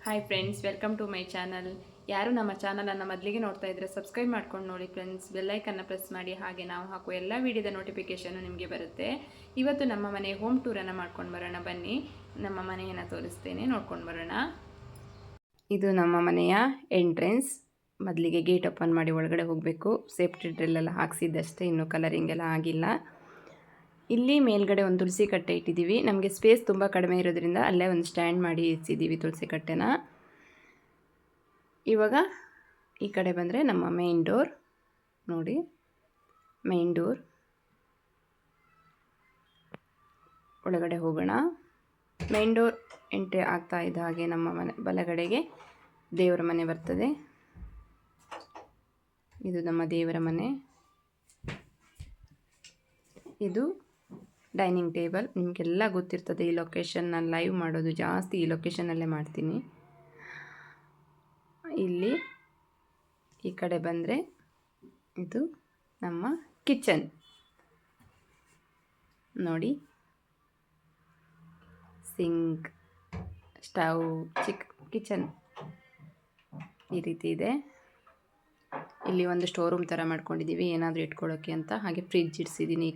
Hi friends, welcome to my channel. ಯಾರು ನಮ್ಮ ಚಾನಲನ್ನು ಮೊದಲಿಗೆ ನೋಡ್ತಾ ಇದ್ದರೆ ಸಬ್ಸ್ಕ್ರೈಬ್ ಮಾಡ್ಕೊಂಡು ನೋಡಿ ಫ್ರೆಂಡ್ಸ್. ಬೆಲ್ಲೈಕನ್ನು ಪ್ರೆಸ್ ಮಾಡಿ, ಹಾಗೆ ನಾವು ಹಾಕುವ ಎಲ್ಲ ವಿಡಿಯೋದ ನೋಟಿಫಿಕೇಷನ್ ನಿಮಗೆ ಬರುತ್ತೆ. ಇವತ್ತು ನಮ್ಮ ಮನೆ ಹೋಮ್ ಟೂರನ್ನು ಮಾಡ್ಕೊಂಡು ಬರೋಣ. ಬನ್ನಿ, ನಮ್ಮ ಮನೆಯನ್ನು ತೋರಿಸ್ತೇನೆ, ನೋಡ್ಕೊಂಡು ಬರೋಣ. ಇದು ನಮ್ಮ ಮನೆಯ ಎಂಟ್ರೆನ್ಸ್. ಮೊದಲಿಗೆ ಗೇಟ್ ಓಪನ್ ಮಾಡಿ ಒಳಗಡೆ ಹೋಗಬೇಕು. ಸೇಫ್ಟಿ ಡ್ರಿಲ್ಲೆಲ್ಲ ಹಾಕ್ಸಿದ್ದಷ್ಟೇ, ಇನ್ನೂ ಕಲರಿಂಗ್ ಎಲ್ಲ ಆಗಿಲ್ಲ. ಇಲ್ಲಿ ಮೇಲ್ಗಡೆ ಒಂದು ತುಳಸಿ ಕಟ್ಟೆ ಇಟ್ಟಿದ್ದೀವಿ. ನಮಗೆ ಸ್ಪೇಸ್ ತುಂಬ ಕಡಿಮೆ ಇರೋದ್ರಿಂದ ಅಲ್ಲೇ ಒಂದು ಸ್ಟ್ಯಾಂಡ್ ಮಾಡಿ ಇರಿಸಿದ್ದೀವಿ ತುಳಸಿ ಕಟ್ಟೆನ. ಇವಾಗ ಈ ಕಡೆ ಬಂದರೆ ನಮ್ಮ ಮೇನ್ ಡೋರ್ ನೋಡಿ. ಮೇನ್ ಡೋರ್ ಒಳಗಡೆ ಹೋಗೋಣ. ಮೇನ್ ಡೋರ್ ಎಂಟ್ರಿ ಆಗ್ತಾ ಇದ್ದ ಹಾಗೆ ನಮ್ಮ ಮನೆ ಬಲಗಡೆಗೆ ದೇವರ ಮನೆ ಬರ್ತದೆ. ಇದು ನಮ್ಮ ದೇವರ ಮನೆ. ಇದು ಡೈನಿಂಗ್ ಟೇಬಲ್. ನಿಮಗೆಲ್ಲ ಗೊತ್ತಿರ್ತದೆ ಈ ಲೊಕೇಶನ್. ನಾನು ಲೈವ್ ಮಾಡೋದು ಜಾಸ್ತಿ ಈ ಲೊಕೇಶನಲ್ಲೇ ಮಾಡ್ತೀನಿ. ಇಲ್ಲಿ ಈ ಕಡೆ ಬಂದರೆ ಇದು ನಮ್ಮ ಕಿಚನ್ ನೋಡಿ. ಸಿಂಕ್, ಸ್ಟವ್, ಕಿಚನ್ ಈ ರೀತಿ ಇದೆ. ಇಲ್ಲಿ ಒಂದು ಸ್ಟೋರ್ ರೂಮ್ ಥರ ಮಾಡ್ಕೊಂಡಿದ್ದೀವಿ, ಏನಾದರೂ ಇಟ್ಕೊಳ್ಳೋಕ್ಕೆ ಅಂತ. ಹಾಗೆ ಫ್ರಿಡ್ಜ್ ಇಡಿಸಿದ್ದೀನಿ.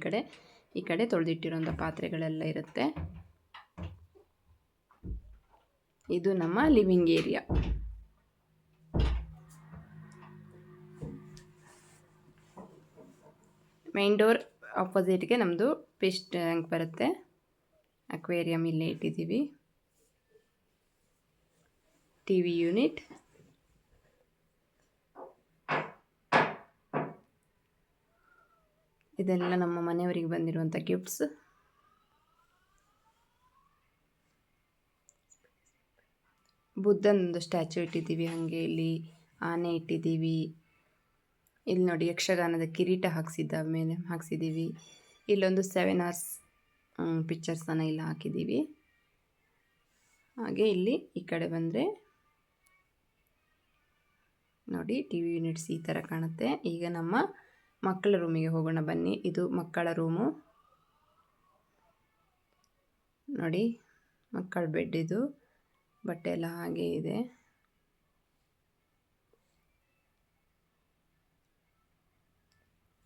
ಈ ಕಡೆ ತೊಳೆದಿಟ್ಟಿರೋಂಥ ಪಾತ್ರೆಗಳೆಲ್ಲ ಇರುತ್ತೆ. ಇದು ನಮ್ಮ ಲಿವಿಂಗ್ ಏರಿಯಾ. ಮೇನ್ ಡೋರ್ ಆಪೋಸಿಟ್ಗೆ ನಮ್ಮದು ಫಿಶ್ ಟ್ಯಾಂಕ್ ಬರುತ್ತೆ. ಅಕ್ವೇರಿಯಂ ಇಲ್ಲೇ ಇಟ್ಟಿದ್ದೀವಿ. ಟಿ ವಿ ಯೂನಿಟ್, ಇದೆಲ್ಲ ನಮ್ಮ ಮನೆಯವರಿಗೆ ಬಂದಿರುವಂಥ ಗಿಫ್ಟ್ಸ್. ಬುದ್ಧನೊಂದು ಸ್ಟ್ಯಾಚು ಇಟ್ಟಿದ್ದೀವಿ. ಹಾಗೆ ಇಲ್ಲಿ ಆನೆ ಇಟ್ಟಿದ್ದೀವಿ. ಇಲ್ಲಿ ನೋಡಿ ಯಕ್ಷಗಾನದ ಕಿರೀಟ ಹಾಕ್ಸಿದ್ದೀವಿ. ಇಲ್ಲೊಂದು 7 hours ಪಿಕ್ಚರ್ಸನ್ನು ಇಲ್ಲಿ ಹಾಕಿದ್ದೀವಿ. ಹಾಗೆ ಇಲ್ಲಿ ಈ ಕಡೆ ಬಂದರೆ ನೋಡಿ ಟಿ ವಿ ಯೂನಿಟ್ಸ್ ಈ ಥರ ಕಾಣುತ್ತೆ. ಈಗ ನಮ್ಮ ಮಕ್ಕಳ ರೂಮಿಗೆ ಹೋಗೋಣ ಬನ್ನಿ. ಇದು ಮಕ್ಕಳ ರೂಮು ನೋಡಿ. ಮಕ್ಕಳ ಬೆಡ್ ಇದು. ಬಟ್ಟೆ ಎಲ್ಲ ಹಾಗೆ ಇದೆ.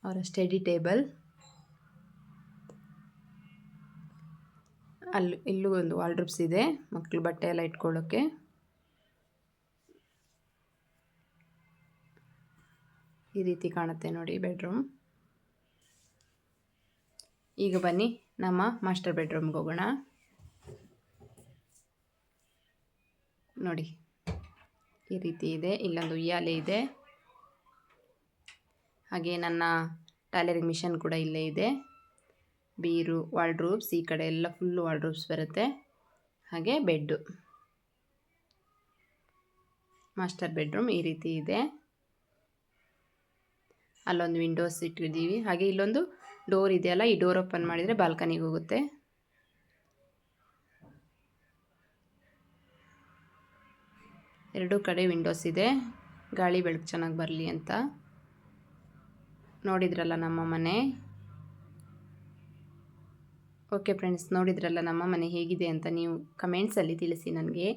ಅವರ ಸ್ಟಡಿ ಟೇಬಲ್. ಇಲ್ಲೂ ಒಂದು ವಾರ್ಡ್ರೋಬ್ಸ್ ಇದೆ, ಮಕ್ಕಳು ಬಟ್ಟೆ ಎಲ್ಲ ಇಟ್ಕೊಳ್ಳೋಕ್ಕೆ. ಈ ರೀತಿ ಕಾಣುತ್ತೆ ನೋಡಿ ಬೆಡ್ರೂಮ್. ಈಗ ಬನ್ನಿ ನಮ್ಮ ಮಾಸ್ಟರ್ ಬೆಡ್ರೂಮ್ಗೆ ಹೋಗೋಣ. ನೋಡಿ ಈ ರೀತಿ ಇದೆ. ಇಲ್ಲೊಂದು ಉಯ್ಯಾಲೆ ಇದೆ. ಹಾಗೆ ನನ್ನ ಟೈಲರಿಂಗ್ ಮಿಷನ್ ಕೂಡ ಇಲ್ಲೇ ಇದೆ. ಬೀರು, ವಾರ್ಡ್ರೋಬ್ಸ್, ಈ ಕಡೆ ಎಲ್ಲ ಫುಲ್ಲು ವಾರ್ಡ್ರೋಬ್ಸ್ ಬರುತ್ತೆ. ಹಾಗೆ ಬೆಡ್ಡು. ಮಾಸ್ಟರ್ ಬೆಡ್ರೂಮ್ ಈ ರೀತಿ ಇದೆ. ಅಲ್ಲೊಂದು ವಿಂಡೋಸ್ ಇಟ್ಟಿದ್ದೀವಿ. ಹಾಗೆ ಇಲ್ಲೊಂದು ಡೋರ್ ಇದೆಯಲ್ಲ, ಈ ಡೋರ್ ಓಪನ್ ಮಾಡಿದರೆ ಬಾಲ್ಕನಿಗೆ ಹೋಗುತ್ತೆ. ಎರಡೂ ಕಡೆ ವಿಂಡೋಸ್ ಇದೆ, ಗಾಳಿ ಬೆಳಕು ಚೆನ್ನಾಗಿ ಬರಲಿ ಅಂತ. ನೋಡಿದ್ರಲ್ಲ ನಮ್ಮ ಮನೆ. ಓಕೆ ಫ್ರೆಂಡ್ಸ್, ನೋಡಿದ್ರಲ್ಲ ನಮ್ಮ ಮನೆ ಹೇಗಿದೆ ಅಂತ ನೀವು ಕಮೆಂಟ್ಸಲ್ಲಿ ತಿಳಿಸಿ. ನನಗೆ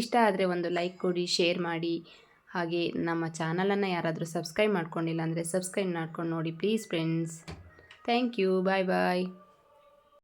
ಇಷ್ಟ ಆದರೆ ಒಂದು ಲೈಕ್ ಕೊಡಿ, ಶೇರ್ ಮಾಡಿ. ಹಾಗೆ ನಮ್ಮ ಚಾನಲನ್ನು ಯಾರಾದರೂ ಸಬ್ಸ್ಕ್ರೈಬ್ ಮಾಡ್ಕೊಂಡಿಲ್ಲ ಅಂದರೆ ಸಬ್ಸ್ಕ್ರೈಬ್ ಮಾಡ್ಕೊಂಡು ನೋಡಿ please friends. Thank you. Bye bye.